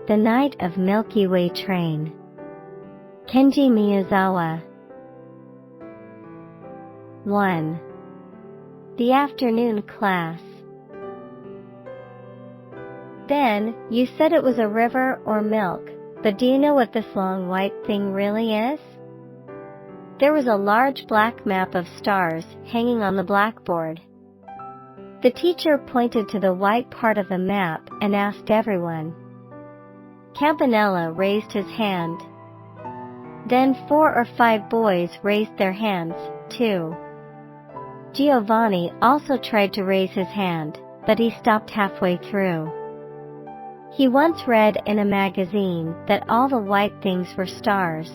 The Night of Milky Way Train. Kenji Miyazawa. 1. The Afternoon Class. Then, you said it was a river or milk, but do you know what this long white thing really is? There was a large black map of stars hanging on the blackboard. The teacher pointed to the white part of the map and asked everyone. Campanella raised his hand. Then 4 or 5 boys raised their hands, too. Giovanni also tried to raise his hand, but he stopped halfway through. He once read in a magazine that all the white things were stars.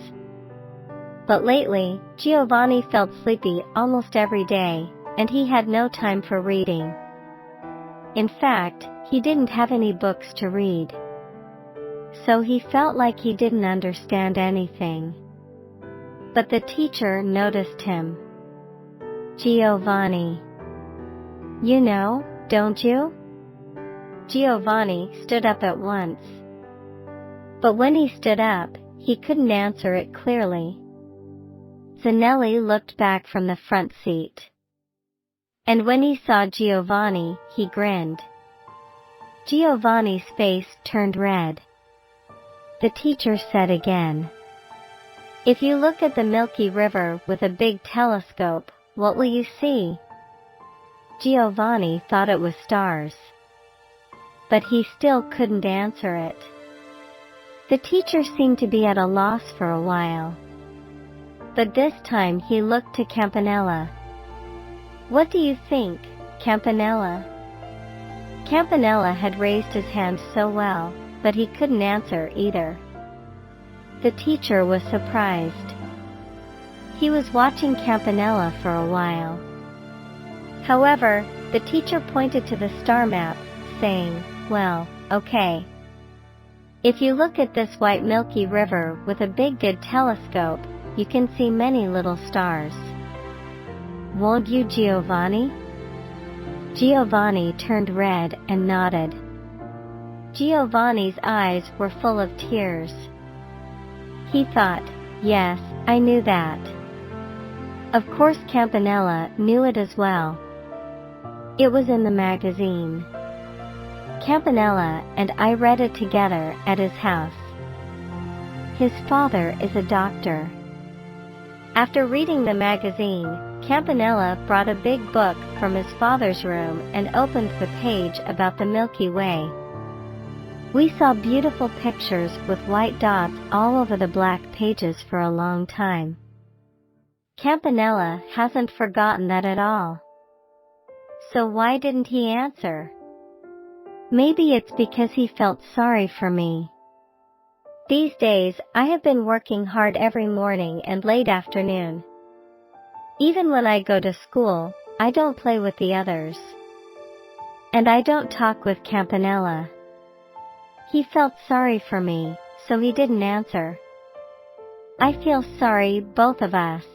But lately, Giovanni felt sleepy almost every day, and he had no time for reading. In fact, he didn't have any books to read. So he felt like he didn't understand anything. But the teacher noticed him. Giovanni. You know, don't you? Giovanni stood up at once. But when he stood up, he couldn't answer it clearly. Zanelli looked back from the front seat. And when he saw Giovanni, he grinned. Giovanni's face turned red. The teacher said again, "If you look at the Milky River with a big telescope, what will you see?" Giovanni thought it was stars. But he still couldn't answer it. The teacher seemed to be at a loss for a while. But this time he looked to Campanella. "What do you think, Campanella?" Campanella had raised his hand so well, but he couldn't answer either. The teacher was surprised. He was watching Campanella for a while. However, the teacher pointed to the star map, saying, "Well, okay. If you look at this white Milky River with a big good telescope, you can see many little stars. Won't you, Giovanni?" Giovanni turned red and nodded. Giovanni's eyes were full of tears. He thought, yes, I knew that. Of course Campanella knew it as well. It was in the magazine. Campanella and I read it together at his house. His father is a doctor. After reading the magazine, Campanella brought a big book from his father's room and opened the page about the Milky Way. We saw beautiful pictures with white dots all over the black pages for a long time. Campanella hasn't forgotten that at all. So why didn't he answer? Maybe it's because he felt sorry for me. These days, I have been working hard every morning and late afternoon. Even when I go to school, I don't play with the others. And I don't talk with Campanella. He felt sorry for me, so he didn't answer. I feel sorry, both of us.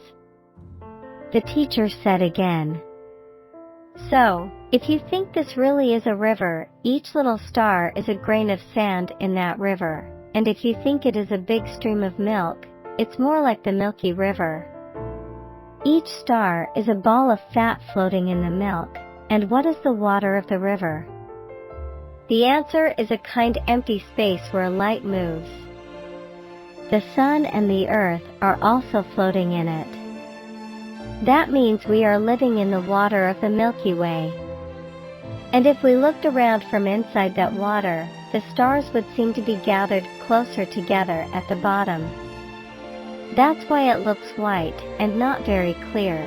The teacher said again. So, if you think this really is a river, each little star is a grain of sand in that river, and if you think it is a big stream of milk, it's more like the Milky River. Each star is a ball of fat floating in the milk, and what is the water of the river? The answer is a kind empty space where light moves. The sun and the earth are also floating in it. That means we are living in the water of the Milky Way. And if we looked around from inside that water, the stars would seem to be gathered closer together at the bottom. That's why it looks white and not very clear.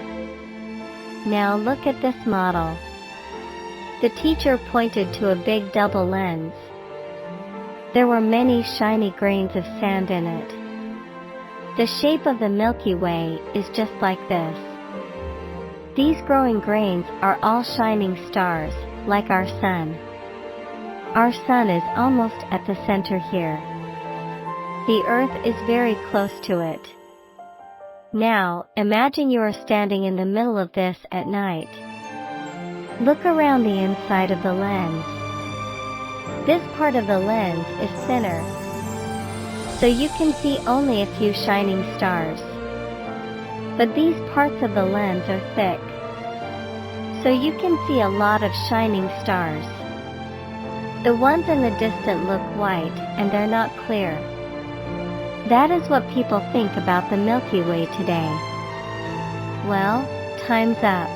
Now look at this model. The teacher pointed to a big double lens. There were many shiny grains of sand in it. The shape of the Milky Way is just like this. These growing grains are all shining stars, like our sun. Our sun is almost at the center here. The Earth is very close to it. Now, imagine you are standing in the middle of this at night. Look around the inside of the lens. This part of the lens is thinner, so you can see only a few shining stars. But these parts of the lens are thick, so you can see a lot of shining stars. The ones in the distance look white and they're not clear. That is what people think about the Milky Way today. Well, time's up.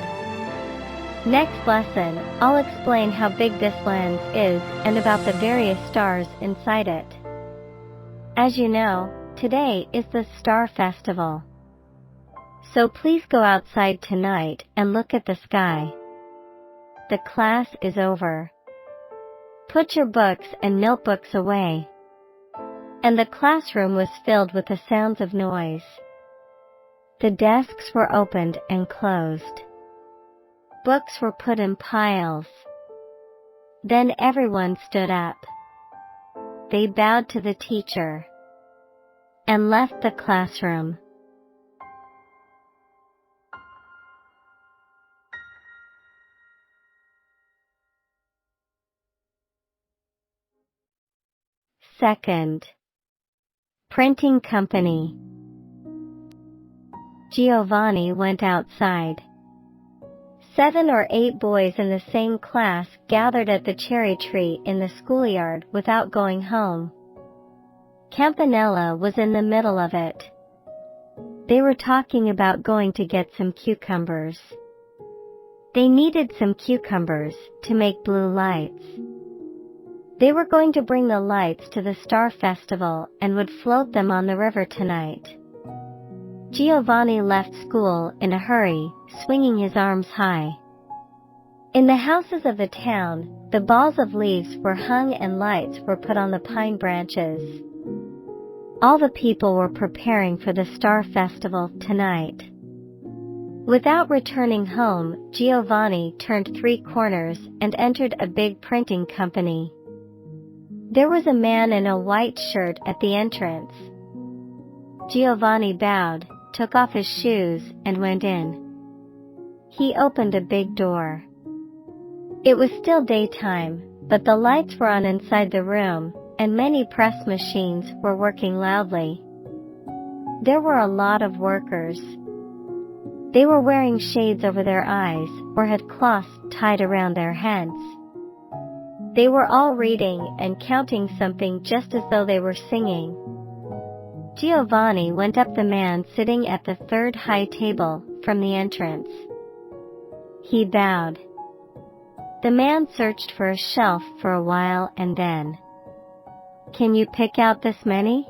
Next lesson, I'll explain how big this lens is and about the various stars inside it. As you know, today is the Star Festival. So please go outside tonight and look at the sky. The class is over. Put your books and notebooks away. And the classroom was filled with the sounds of noise. The desks were opened and closed. Books were put in piles. Then everyone stood up. They bowed to the teacher and left the classroom. Second. Printing company. Giovanni went outside. 7 or 8 boys in the same class gathered at the cherry tree in the schoolyard without going home. Campanella was in the middle of it. They were talking about going to get some cucumbers. They needed some cucumbers to make blue lights. They were going to bring the lights to the Star Festival and would float them on the river tonight. Giovanni left school in a hurry, swinging his arms high. In the houses of the town, the balls of leaves were hung and lights were put on the pine branches. All the people were preparing for the Star Festival tonight. Without returning home, Giovanni turned 3 corners and entered a big printing company. There was a man in a white shirt at the entrance. Giovanni bowed, took off his shoes, and went in. He opened a big door. It was still daytime, but the lights were on inside the room, and many press machines were working loudly. There were a lot of workers. They were wearing shades over their eyes or had cloths tied around their heads. They were all reading and counting something just as though they were singing. Giovanni went up the man sitting at the 3rd high table from the entrance. He bowed. The man searched for a shelf for a while and then, "Can you pick out this many?"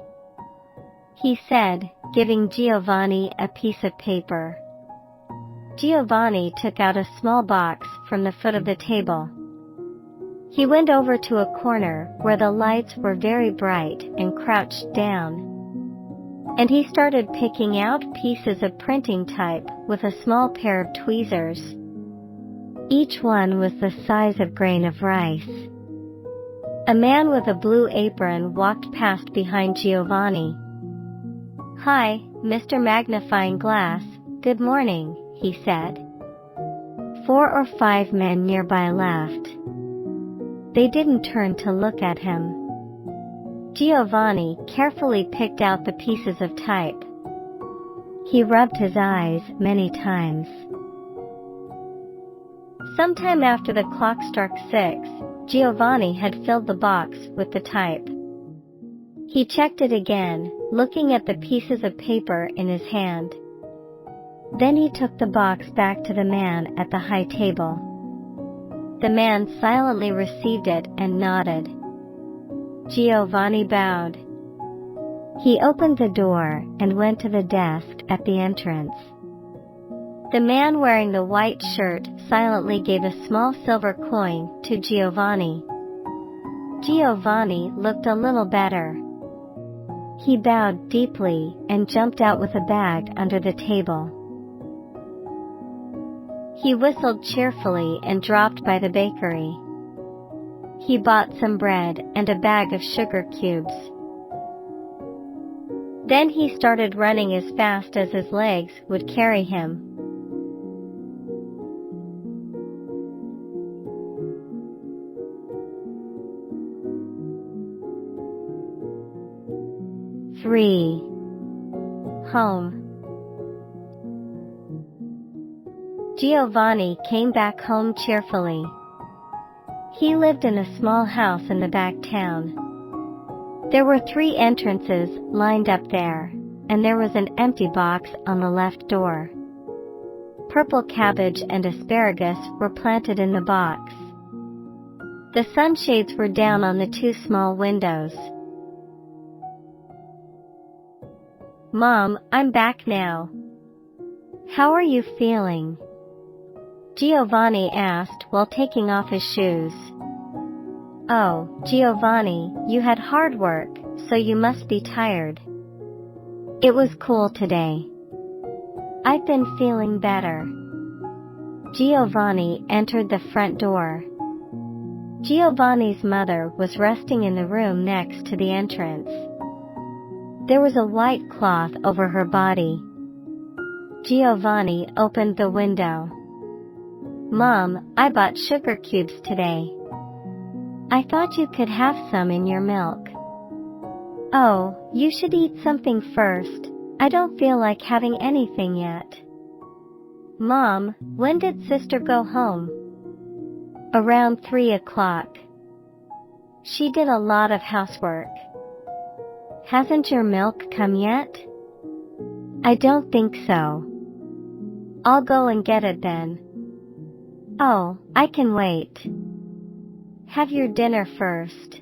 he said, giving Giovanni a piece of paper. Giovanni took out a small box from the foot of the table. He went over to a corner where the lights were very bright and crouched down. And he started picking out pieces of printing type with a small pair of tweezers. Each one was the size of a grain of rice. A man with a blue apron walked past behind Giovanni. "Hi, Mr. Magnifying Glass, good morning," he said. 4 or 5 men nearby laughed. They didn't turn to look at him. Giovanni carefully picked out the pieces of type. He rubbed his eyes many times. Sometime after the clock struck 6, Giovanni had filled the box with the type. He checked it again, looking at the pieces of paper in his hand. Then he took the box back to the man at the high table. The man silently received it and nodded. Giovanni bowed. He opened the door and went to the desk at the entrance. The man wearing the white shirt silently gave a small silver coin to Giovanni. Giovanni looked a little better. He bowed deeply and jumped out with a bag under the table. He whistled cheerfully and dropped by the bakery. He bought some bread and a bag of sugar cubes. Then he started running as fast as his legs would carry him. 3. Home. Giovanni came back home cheerfully. He lived in a small house in the back town. There were 3 entrances lined up there, and there was an empty box on the left door. Purple cabbage and asparagus were planted in the box. The sunshades were down on the 2 small windows. Mom, I'm back now. How are you feeling? Giovanni asked while taking off his shoes. Oh, Giovanni, you had hard work, so you must be tired. It was cool today. I've been feeling better. Giovanni entered the front door. Giovanni's mother was resting in the room next to the entrance. There was a white cloth over her body. Giovanni opened the window. Mom, I bought sugar cubes today. I thought you could have some in your milk. Oh, you should eat something first. I don't feel like having anything yet. Mom, when did sister go home? Around 3 o'clock. She did a lot of housework. Hasn't your milk come yet? I don't think so. I'll go and get it then. Oh, I can wait. Have your dinner first.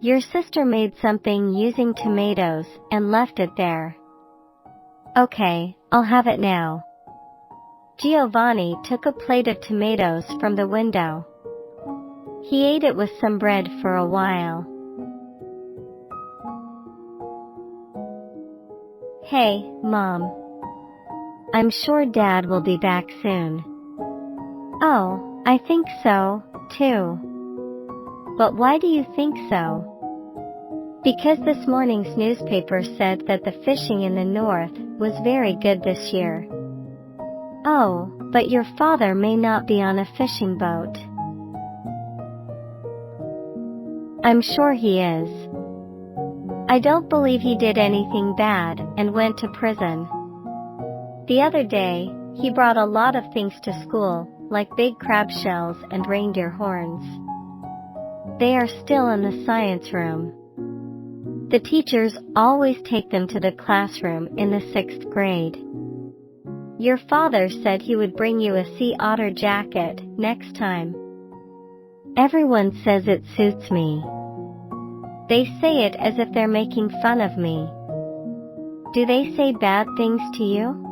Your sister made something using tomatoes and left it there. Okay, I'll have it now. Giovanni took a plate of tomatoes from the window. He ate it with some bread for a while. Hey, Mom. I'm sure Dad will be back soon. Oh, I think so, too. But why do you think so? Because this morning's newspaper said that the fishing in the north was very good this year. Oh, but your father may not be on a fishing boat. I'm sure he is. I don't believe he did anything bad and went to prison. The other day, he brought a lot of things to school, like big crab shells and reindeer horns. They are still in the science room. The teachers always take them to the classroom in the 6th grade. Your father said he would bring you a sea otter jacket next time. Everyone says it suits me. They say it as if they're making fun of me. Do they say bad things to you?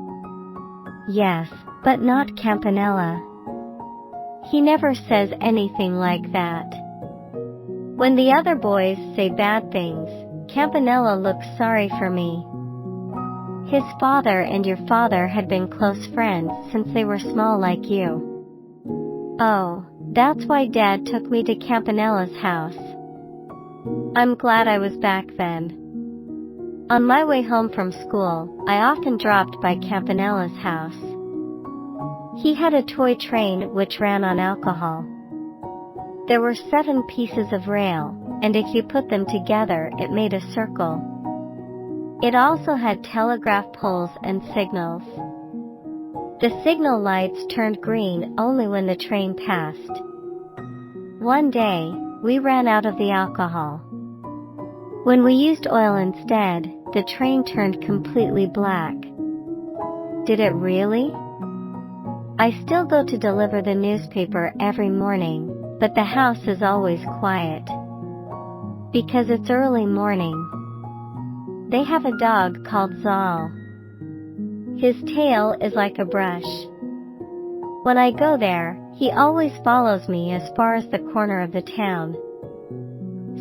Yes, but not Campanella. He never says anything like that. When the other boys say bad things, Campanella looks sorry for me. His father and your father had been close friends since they were small like you. Oh, that's why Dad took me to Campanella's house. I'm glad I was back then. On my way home from school, I often dropped by Campanella's house. He had a toy train which ran on alcohol. There were 7 pieces of rail, and if you put them together it made a circle. It also had telegraph poles and signals. The signal lights turned green only when the train passed. One day, we ran out of the alcohol. When we used oil instead, the train turned completely black. Did it really? I still go to deliver the newspaper every morning, but the house is always quiet. Because it's early morning. They have a dog called Zal. His tail is like a brush. When I go there, he always follows me as far as the corner of the town.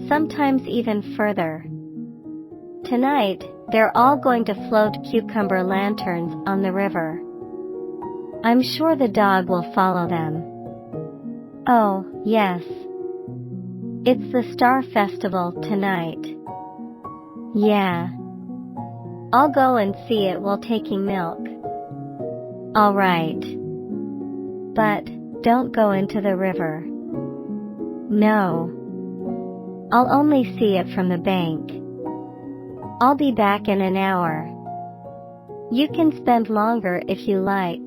Sometimes even further. Tonight, they're all going to float cucumber lanterns on the river. I'm sure the dog will follow them. Oh, yes. It's the Star Festival tonight. Yeah. I'll go and see it while taking milk. All right. But, don't go into the river. No. I'll only see it from the bank. I'll be back in an hour. You can spend longer if you like.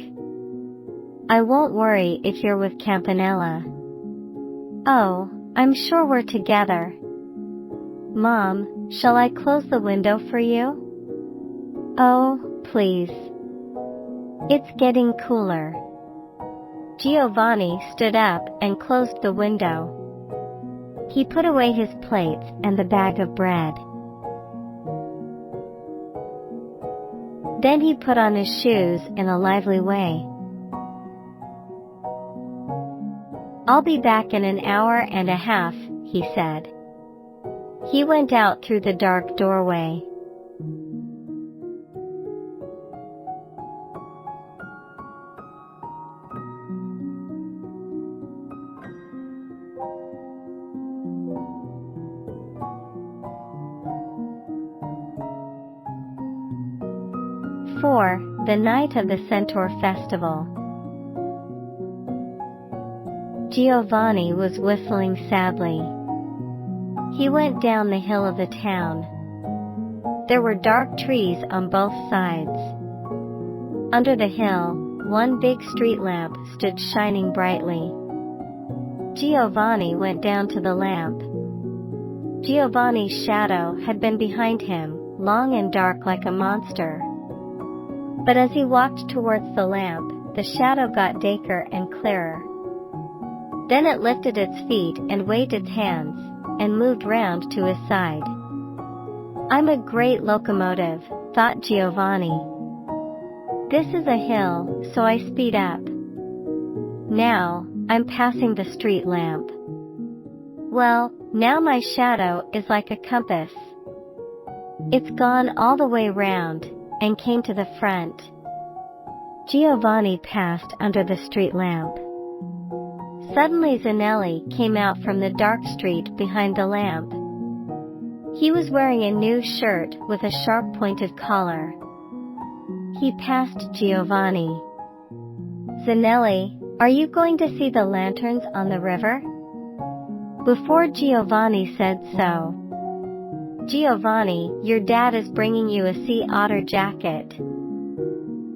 I won't worry if you're with Campanella. Oh, I'm sure we're together. Mom, shall I close the window for you? Oh, please. It's getting cooler. Giovanni stood up and closed the window. He put away his plates and the bag of bread. Then he put on his shoes in a lively way. I'll be back in an hour and a half, he said. He went out through the dark doorway. The night of the Centaur festival. Giovanni was whistling sadly. He went down the hill of the town. There were dark trees on both sides. Under the hill, one big street lamp stood shining brightly. Giovanni went down to the lamp. Giovanni's shadow had been behind him, long and dark like a monster. But as he walked towards the lamp, the shadow got darker and clearer. Then it lifted its feet and waved its hands, and moved round to his side. I'm a great locomotive, thought Giovanni. This is a hill, so I speed up. Now, I'm passing the street lamp. Well, now my shadow is like a compass. It's gone all the way round, and came to the front. Giovanni passed under the street lamp. Suddenly Zanelli came out from the dark street behind the lamp. He was wearing a new shirt with a sharp-pointed collar. He passed Giovanni. Zanelli, are you going to see the lanterns on the river? Before Giovanni said so, Giovanni, your dad is bringing you a sea otter jacket.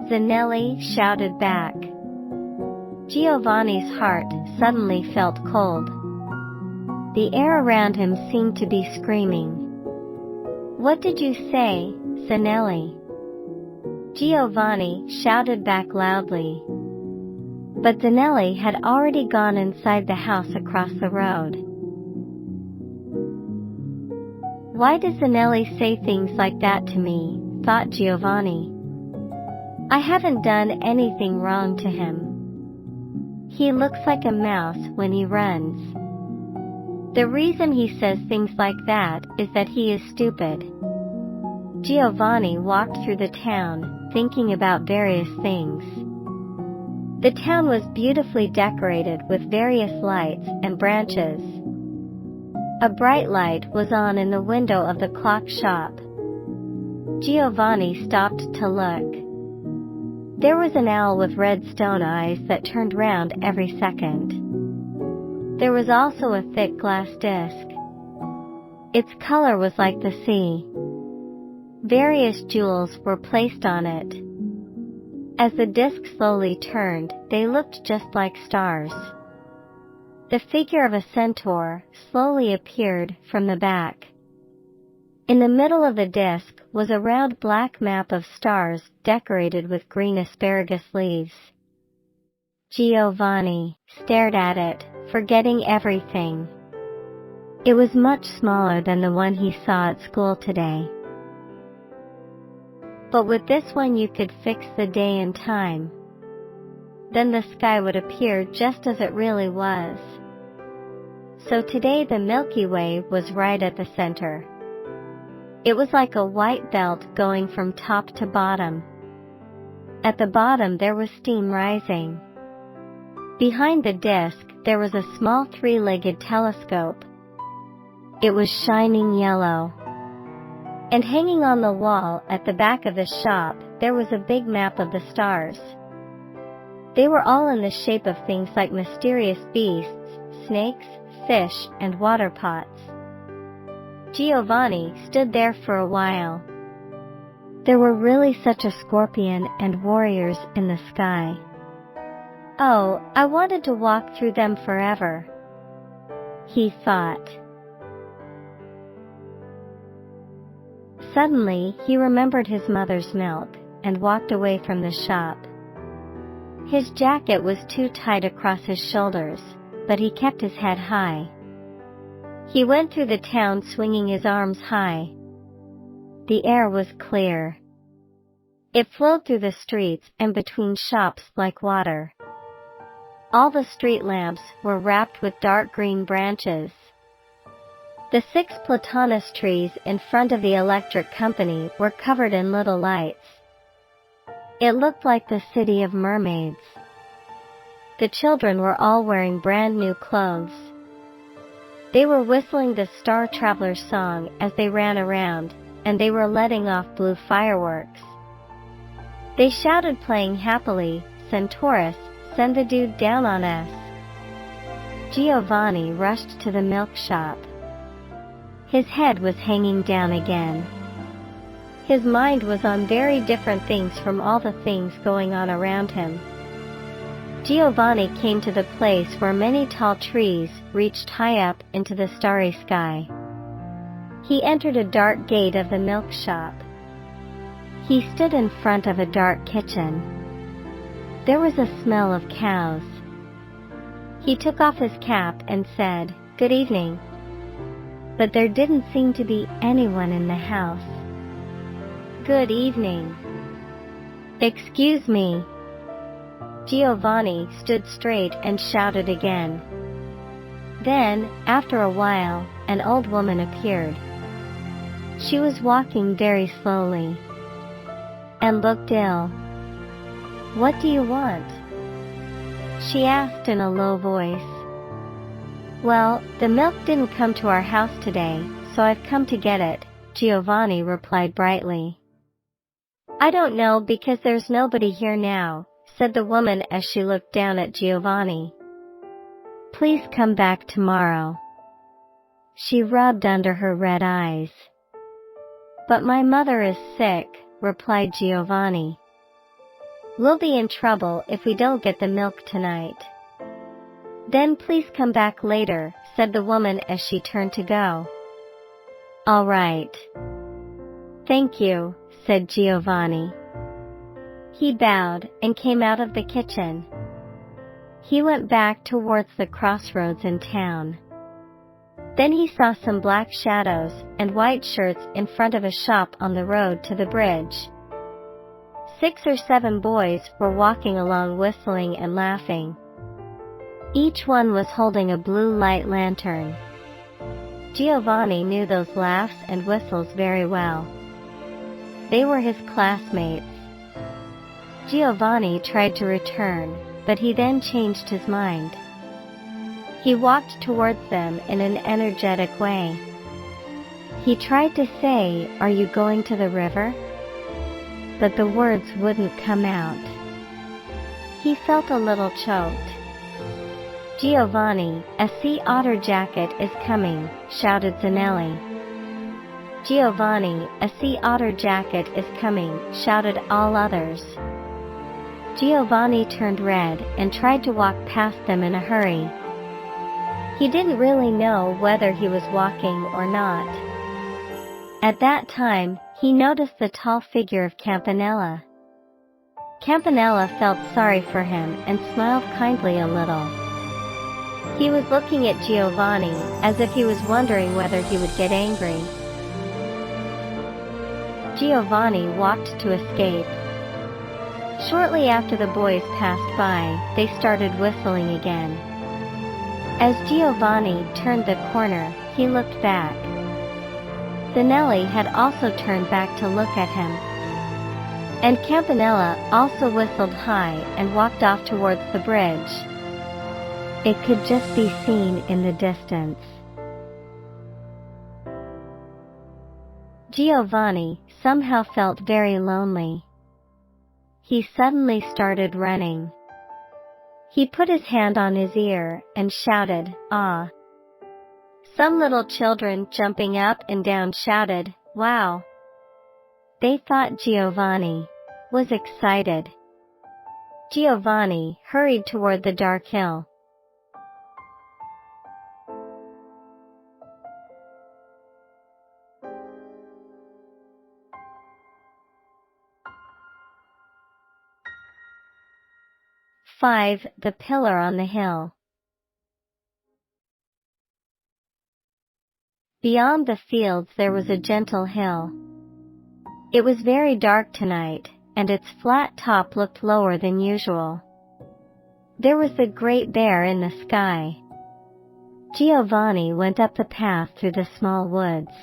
Zanelli shouted back. Giovanni's heart suddenly felt cold. The air around him seemed to be screaming. What did you say, Zanelli? Giovanni shouted back loudly. But Zanelli had already gone inside the house across the road. Why does Zanelli say things like that to me, thought Giovanni. I haven't done anything wrong to him. He looks like a mouse when he runs. The reason he says things like that is that he is stupid. Giovanni walked through the town, thinking about various things. The town was beautifully decorated with various lights and branches. A bright light was on in the window of the clock shop. Giovanni stopped to look. There was an owl with red stone eyes that turned round every second. There was also a thick glass disc. Its color was like the sea. Various jewels were placed on it. As the disc slowly turned, they looked just like stars. The figure of a centaur slowly appeared from the back. In the middle of the disc was a round black map of stars decorated with green asparagus leaves. Giovanni stared at it, forgetting everything. It was much smaller than the one he saw at school today. But with this one you could fix the day and time. Then the sky would appear just as it really was. So today the Milky Way was right at the center. It was like a white belt going from top to bottom. At the bottom there was steam rising. Behind the disk there was a small three-legged telescope. It was shining yellow. And hanging on the wall at the back of the shop there was a big map of the stars. They were all in the shape of things like mysterious beasts, snakes, fish, and water pots. Giovanni stood there for a while. There were really such a scorpion and warriors in the sky. Oh, I wanted to walk through them forever, he thought. Suddenly, he remembered his mother's milk and walked away from the shop. His jacket was too tight across his shoulders, but he kept his head high. He went through the town swinging his arms high. The air was clear. It flowed through the streets and between shops like water. All the street lamps were wrapped with dark green branches. The 6 platanos trees in front of the electric company were covered in little lights. It looked like the city of mermaids. The children were all wearing brand new clothes. They were whistling the Star Traveler's song as they ran around, and they were letting off blue fireworks. They shouted, playing happily, "Centaur, send the dude down on us." Giovanni rushed to the milk shop. His head was hanging down again. His mind was on very different things from all the things going on around him. Giovanni came to the place where many tall trees reached high up into the starry sky. He entered a dark gate of the milk shop. He stood in front of a dark kitchen. There was a smell of cows. He took off his cap and said, "Good evening." But there didn't seem to be anyone in the house. "Good evening." "Excuse me." Giovanni stood straight and shouted again. Then, after a while, an old woman appeared. She was walking very slowly and looked ill. "What do you want?" she asked in a low voice. "Well, the milk didn't come to our house today, so I've come to get it," Giovanni replied brightly. "I don't know because there's nobody here now," said the woman as she looked down at Giovanni. "Please come back tomorrow." She rubbed under her red eyes. "But my mother is sick," replied Giovanni. "We'll be in trouble if we don't get the milk tonight." "Then please come back later," said the woman as she turned to go. "All right. Thank you," said Giovanni. He bowed and came out of the kitchen. He went back towards the crossroads in town. Then he saw some black shadows and white shirts in front of a shop on the road to the bridge. 6 or 7 boys were walking along whistling and laughing. Each one was holding a blue light lantern. Giovanni knew those laughs and whistles very well. They were his classmates. Giovanni tried to return, but he then changed his mind. He walked towards them in an energetic way. He tried to say, "Are you going to the river?" But the words wouldn't come out. He felt a little choked. "Giovanni, a sea otter jacket is coming," shouted Zanelli. "Giovanni, a sea otter jacket is coming," shouted all others. Giovanni turned red and tried to walk past them in a hurry. He didn't really know whether he was walking or not. At that time, he noticed the tall figure of Campanella. Campanella felt sorry for him and smiled kindly a little. He was looking at Giovanni as if he was wondering whether he would get angry. Giovanni walked to escape. Shortly after the boys passed by, they started whistling again. As Giovanni turned the corner, he looked back. Zanelli had also turned back to look at him. And Campanella also whistled high and walked off towards the bridge. It could just be seen in the distance. Giovanni somehow felt very lonely. He suddenly started running. He put his hand on his ear and shouted, "Ah!" Some little children jumping up and down shouted, "Wow!" They thought Giovanni was excited. Giovanni hurried toward the dark hill. Five, the pillar on the hill. Beyond the fields there was a gentle hill. It was very dark tonight, and its flat top looked lower than usual. There was the Great Bear in the sky. Giovanni went up the path through the small woods.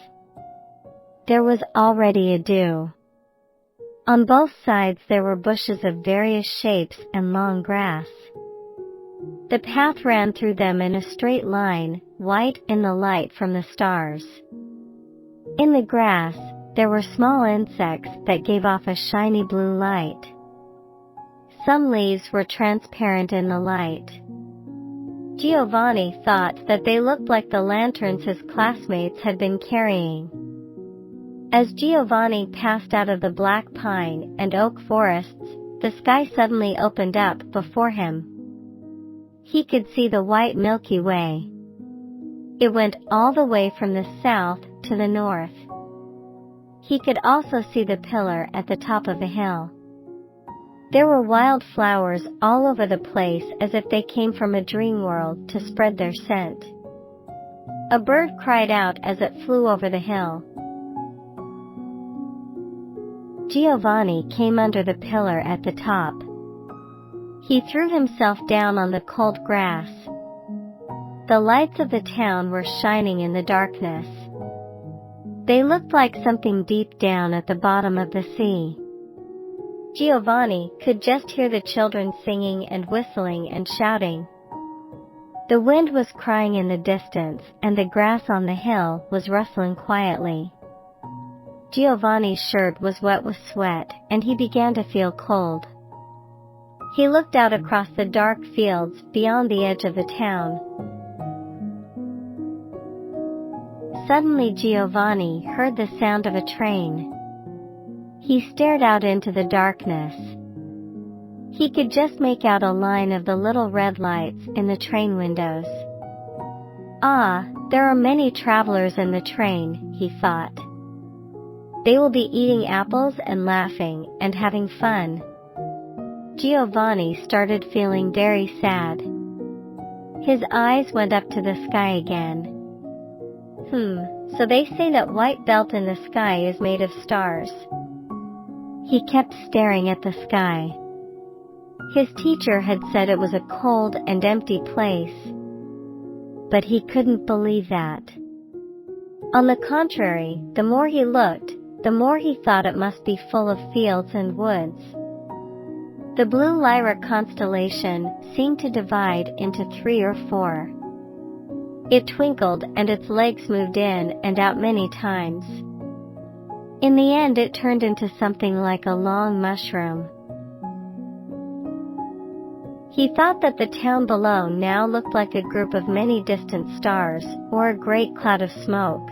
There was already a dew. On both sides there were bushes of various shapes and long grass. The path ran through them in a straight line, white in the light from the stars. In the grass, there were small insects that gave off a shiny blue light. Some leaves were transparent in the light. Giovanni thought that they looked like the lanterns his classmates had been carrying. As Giovanni passed out of the black pine and oak forests, the sky suddenly opened up before him. He could see the white Milky Way. It went all the way from the south to the north. He could also see the pillar at the top of the hill. There were wild flowers all over the place as if they came from a dream world to spread their scent. A bird cried out as it flew over the hill. Giovanni came under the pillar at the top. He threw himself down on the cold grass. The lights of the town were shining in the darkness. They looked like something deep down at the bottom of the sea. Giovanni could just hear the children singing and whistling and shouting. The wind was crying in the distance, and the grass on the hill was rustling quietly. Giovanni's shirt was wet with sweat, and he began to feel cold. He looked out across the dark fields beyond the edge of the town. Suddenly Giovanni heard the sound of a train. He stared out into the darkness. He could just make out a line of the little red lights in the train windows. Ah, there are many travelers in the train, he thought. They will be eating apples and laughing and having fun. Giovanni started feeling very sad. His eyes went up to the sky again. So they say that white belt in the sky is made of stars. He kept staring at the sky. His teacher had said it was a cold and empty place. But he couldn't believe that. On the contrary, the more he looked, the more he thought it must be full of fields and woods. The blue Lyra constellation seemed to divide into 3 or 4. It twinkled and its legs moved in and out many times. In the end it turned into something like a long mushroom. He thought that the town below now looked like a group of many distant stars, or a great cloud of smoke.